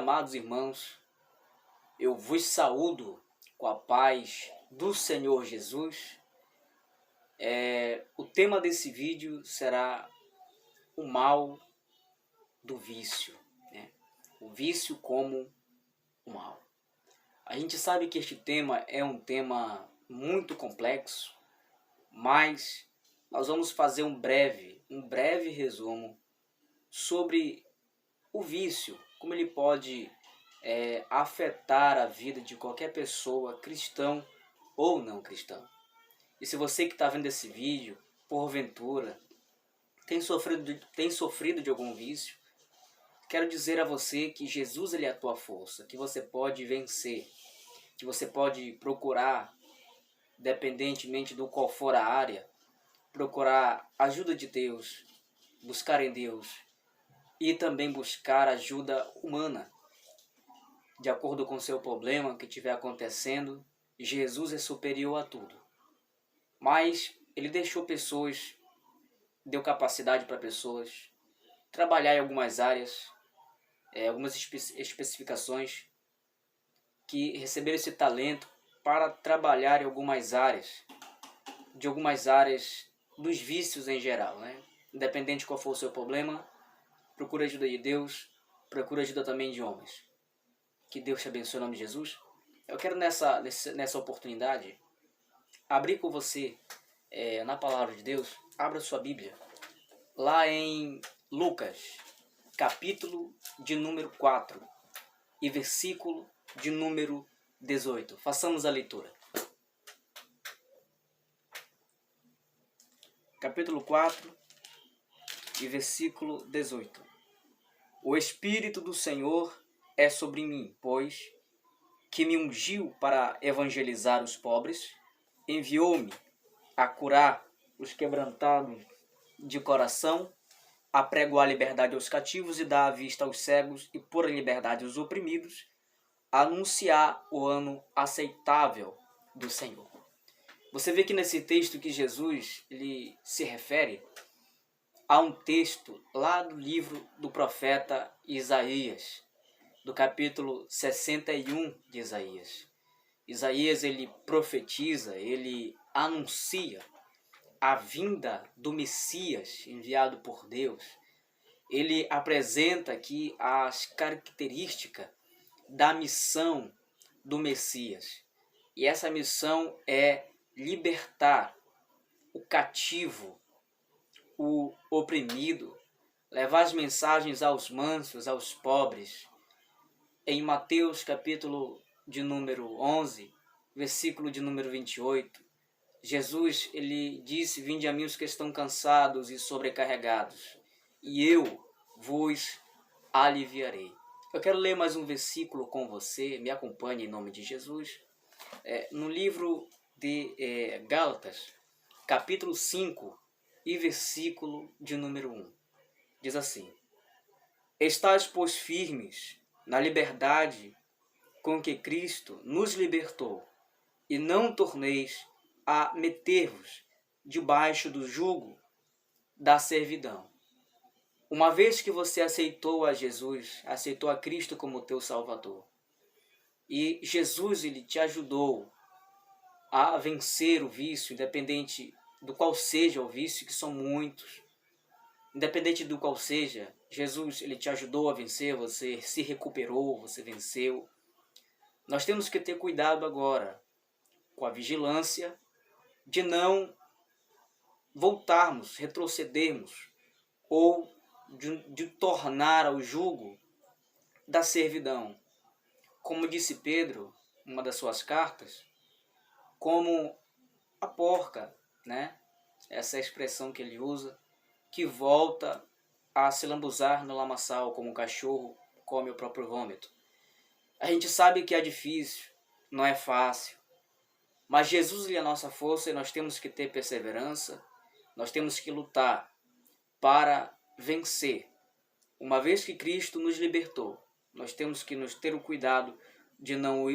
amados irmãos, eu vos saúdo com a paz do Senhor Jesus. O tema desse vídeo será o mal do vício, né? O vício como o mal. A gente sabe que este tema é um tema muito complexo, mas nós vamos fazer um breve resumo sobre o vício, como ele pode afetar a vida de qualquer pessoa, cristão ou não cristão. E se você que está vendo esse vídeo, porventura, tem sofrido de algum vício, quero dizer a você que Jesus ele é a tua força, que você pode vencer, que você pode procurar, independentemente do qual for a área, procurar ajuda de Deus, buscar em Deus e também buscar ajuda humana. De acordo com o seu problema que estiver acontecendo, Jesus é superior a tudo. Mas ele deixou pessoas, deu capacidade para pessoas trabalhar em algumas áreas, algumas especificações, que receberam esse talento para trabalhar em algumas áreas, dos vícios em geral, né? Independente de qual for o seu problema, procure ajuda de Deus, procure ajuda também de homens. Que Deus te abençoe em nome de Jesus. Eu quero nessa oportunidade abrir com você na palavra de Deus. Abra sua Bíblia lá em Lucas, capítulo de número 4 e versículo de número 18. Façamos a leitura. Capítulo 4 e versículo 18. O Espírito do Senhor é sobre mim, pois que me ungiu para evangelizar os pobres, enviou-me a curar os quebrantados de coração, a pregoar a liberdade aos cativos e dar a vista aos cegos e pôr em liberdade os oprimidos, a anunciar o ano aceitável do Senhor. Você vê que nesse texto que Jesus ele se refere a um texto lá do livro do profeta Isaías, do capítulo 61 de Isaías. Isaías ele profetiza, ele anuncia a vinda do Messias enviado por Deus. Ele apresenta aqui as características da missão do Messias. E essa missão é libertar o cativo, o oprimido, levar as mensagens aos mansos, aos pobres. Em Mateus capítulo de número 11, versículo de número 28, Jesus ele disse: vinde a mim os que estão cansados e sobrecarregados, e eu vos aliviarei. Eu quero ler mais um versículo com você, me acompanhe em nome de Jesus. No livro de Gálatas, capítulo 5 e versículo de número 1. Diz assim: estais, pois, firmes na liberdade com que Cristo nos libertou, e não torneis a meter-vos debaixo do jugo da servidão. Uma vez que você aceitou a Jesus, aceitou a Cristo como teu Salvador, e Jesus ele te ajudou a vencer o vício, independente do qual seja o vício, que são muitos, independente do qual seja, Jesus ele te ajudou a vencer, você se recuperou, você venceu. Nós temos que ter cuidado agora com a vigilância de não voltarmos, retrocedermos ou de tornar ao jugo da servidão. Como disse Pedro, uma das suas cartas, como a porca, né? Essa é a expressão que ele usa, que volta a se lambuzar no lamaçal, como um cachorro come o próprio vômito. A gente sabe que é difícil, não é fácil, mas Jesus é a nossa força e nós temos que ter perseverança, nós temos que lutar para vencer. Uma vez que Cristo nos libertou, nós temos que ter o cuidado de não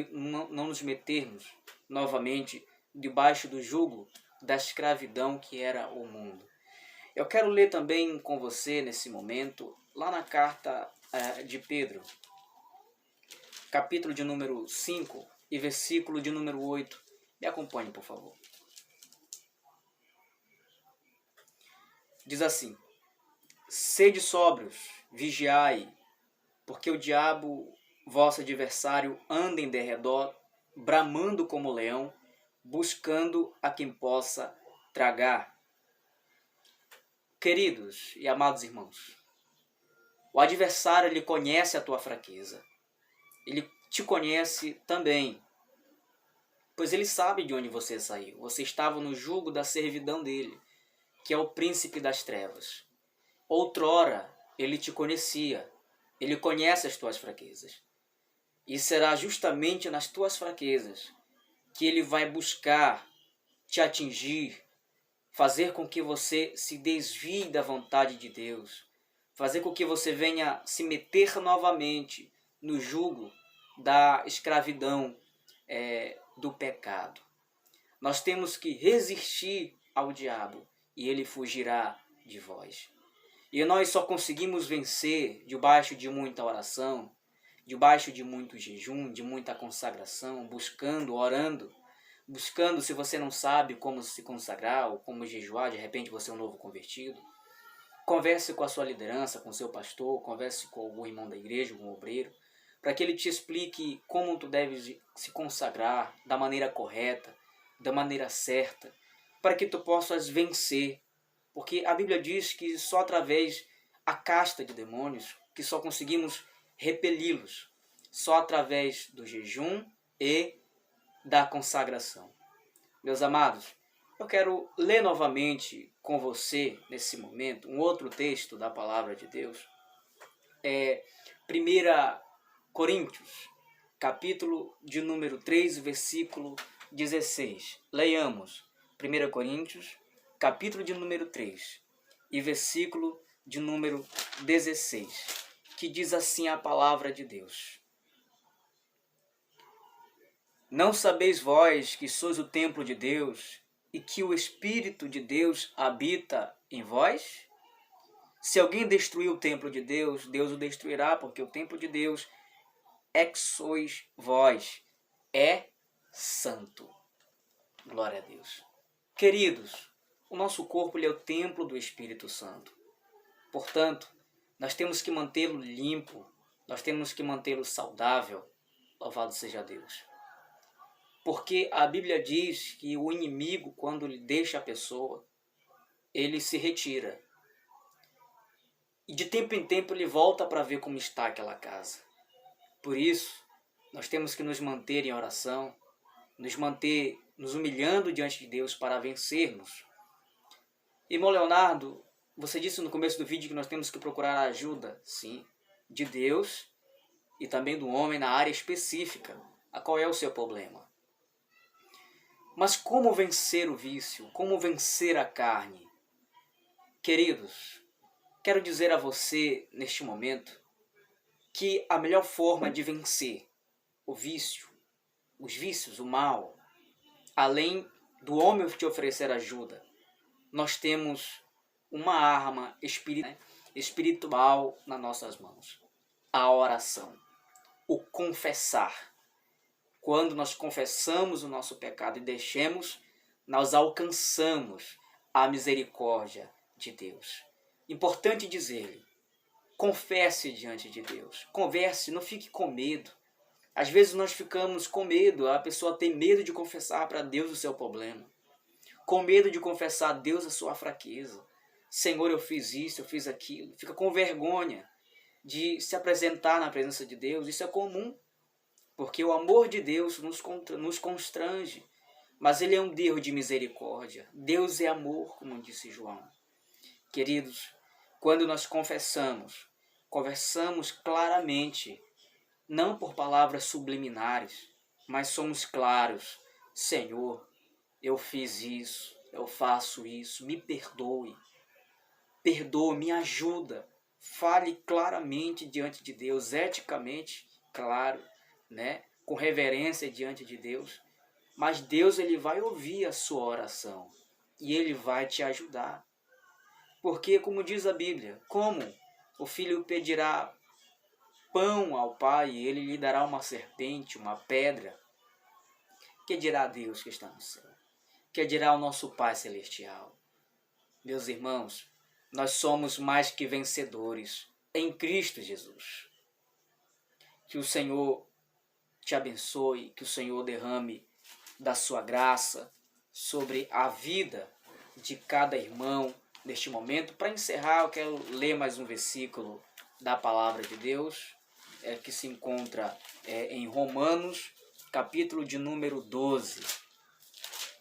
nos metermos novamente debaixo do jugo da escravidão que era o mundo. Eu quero ler também com você nesse momento, lá na carta de Pedro, capítulo de número 5 e versículo de número 8. Me acompanhe, por favor. Diz assim: sede sóbrios, vigiai, porque o diabo, vosso adversário, anda em derredor, bramando como leão, buscando a quem possa tragar. Queridos e amados irmãos, o adversário, ele conhece a tua fraqueza. Ele te conhece também, pois ele sabe de onde você saiu. Você estava no jugo da servidão dele, que é o príncipe das trevas. Outrora, ele te conhecia. Ele conhece as tuas fraquezas. E será justamente nas tuas fraquezas que ele vai buscar te atingir, fazer com que você se desvie da vontade de Deus, fazer com que você venha se meter novamente no jugo da escravidão, do pecado. Nós temos que resistir ao diabo e ele fugirá de vós. E nós só conseguimos vencer debaixo de muita oração, debaixo de muito jejum, de muita consagração, buscando, orando, buscando. Se você não sabe como se consagrar ou como jejuar, de repente você é um novo convertido, converse com a sua liderança, com o seu pastor, converse com algum irmão da igreja, algum obreiro, para que ele te explique como tu deves se consagrar da maneira correta, da maneira certa, para que tu possas vencer. Porque a Bíblia diz que só através a casta de demônios que só conseguimos repeli-los, só através do jejum e da consagração. Meus amados, eu quero ler novamente com você, nesse momento, um outro texto da Palavra de Deus. 1 Coríntios, capítulo de número 3, versículo 16. Leiamos 1 Coríntios, capítulo de número 3 e versículo de número 16, que diz assim a Palavra de Deus: não sabeis vós que sois o templo de Deus e que o Espírito de Deus habita em vós? Se alguém destruir o templo de Deus, Deus o destruirá, porque o templo de Deus é que sois vós, é santo. Glória a Deus. Queridos, o nosso corpo ele é o templo do Espírito Santo. Portanto, nós temos que mantê-lo limpo, nós temos que mantê-lo saudável. Louvado seja Deus. Porque a Bíblia diz que o inimigo, quando ele deixa a pessoa, ele se retira. E de tempo em tempo ele volta para ver como está aquela casa. Por isso, nós temos que nos manter em oração, nos manter nos humilhando diante de Deus para vencermos. Irmão Leonardo, você disse no começo do vídeo que nós temos que procurar a ajuda, sim, de Deus e também do homem na área específica. A qual é o seu problema? Mas como vencer o vício? Como vencer a carne? Queridos, quero dizer a você neste momento que a melhor forma de vencer o vício, os vícios, o mal, além do homem te oferecer ajuda, nós temos uma arma espiritual nas nossas mãos: a oração, o confessar. Quando nós confessamos o nosso pecado e deixemos, nós alcançamos a misericórdia de Deus. Importante dizer-lhe, confesse diante de Deus, converse, não fique com medo. Às vezes nós ficamos com medo, a pessoa tem medo de confessar para Deus o seu problema, com medo de confessar a Deus a sua fraqueza. Senhor, eu fiz isso, eu fiz aquilo. Fica com vergonha de se apresentar na presença de Deus. Isso é comum, porque o amor de Deus nos constrange, mas Ele é um Deus de misericórdia. Deus é amor, como disse João. Queridos, quando nós conversamos claramente, não por palavras subliminares, mas somos claros. Senhor, eu fiz isso, eu faço isso, me perdoe. Perdoe, me ajuda. Fale claramente diante de Deus, eticamente, claro, né? Com reverência diante de Deus. Mas Deus ele vai ouvir a sua oração e Ele vai te ajudar. Porque, como diz a Bíblia, como o filho pedirá pão ao Pai, ele lhe dará uma serpente, uma pedra. Que dirá Deus que está no céu? Que dirá o nosso Pai Celestial? Meus irmãos, nós somos mais que vencedores em Cristo Jesus. Que o Senhor te abençoe, que o Senhor derrame da sua graça sobre a vida de cada irmão neste momento. Para encerrar, eu quero ler mais um versículo da palavra de Deus, que se encontra em Romanos, capítulo de número 12.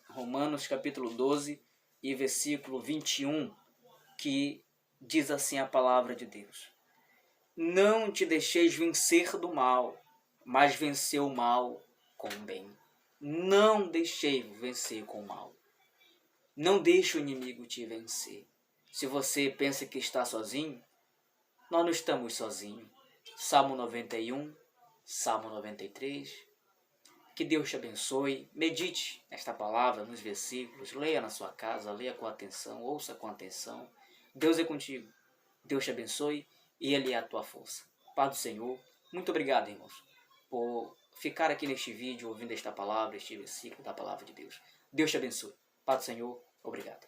Romanos, capítulo 12 e versículo 21, que diz assim a palavra de Deus: Não te deixeis vencer do mal, mas venceu o mal com o bem. Não deixei vencer com o mal. Não deixe o inimigo te vencer. Se você pensa que está sozinho, nós não estamos sozinhos. Salmo 91, Salmo 93. Que Deus te abençoe. Medite esta palavra nos versículos. Leia na sua casa, leia com atenção, ouça com atenção. Deus é contigo. Deus te abençoe e Ele é a tua força. Paz do Senhor. Muito obrigado, irmãos, por ficar aqui neste vídeo ouvindo esta palavra, este versículo da palavra de Deus. Deus te abençoe. Paz do Senhor. Obrigado.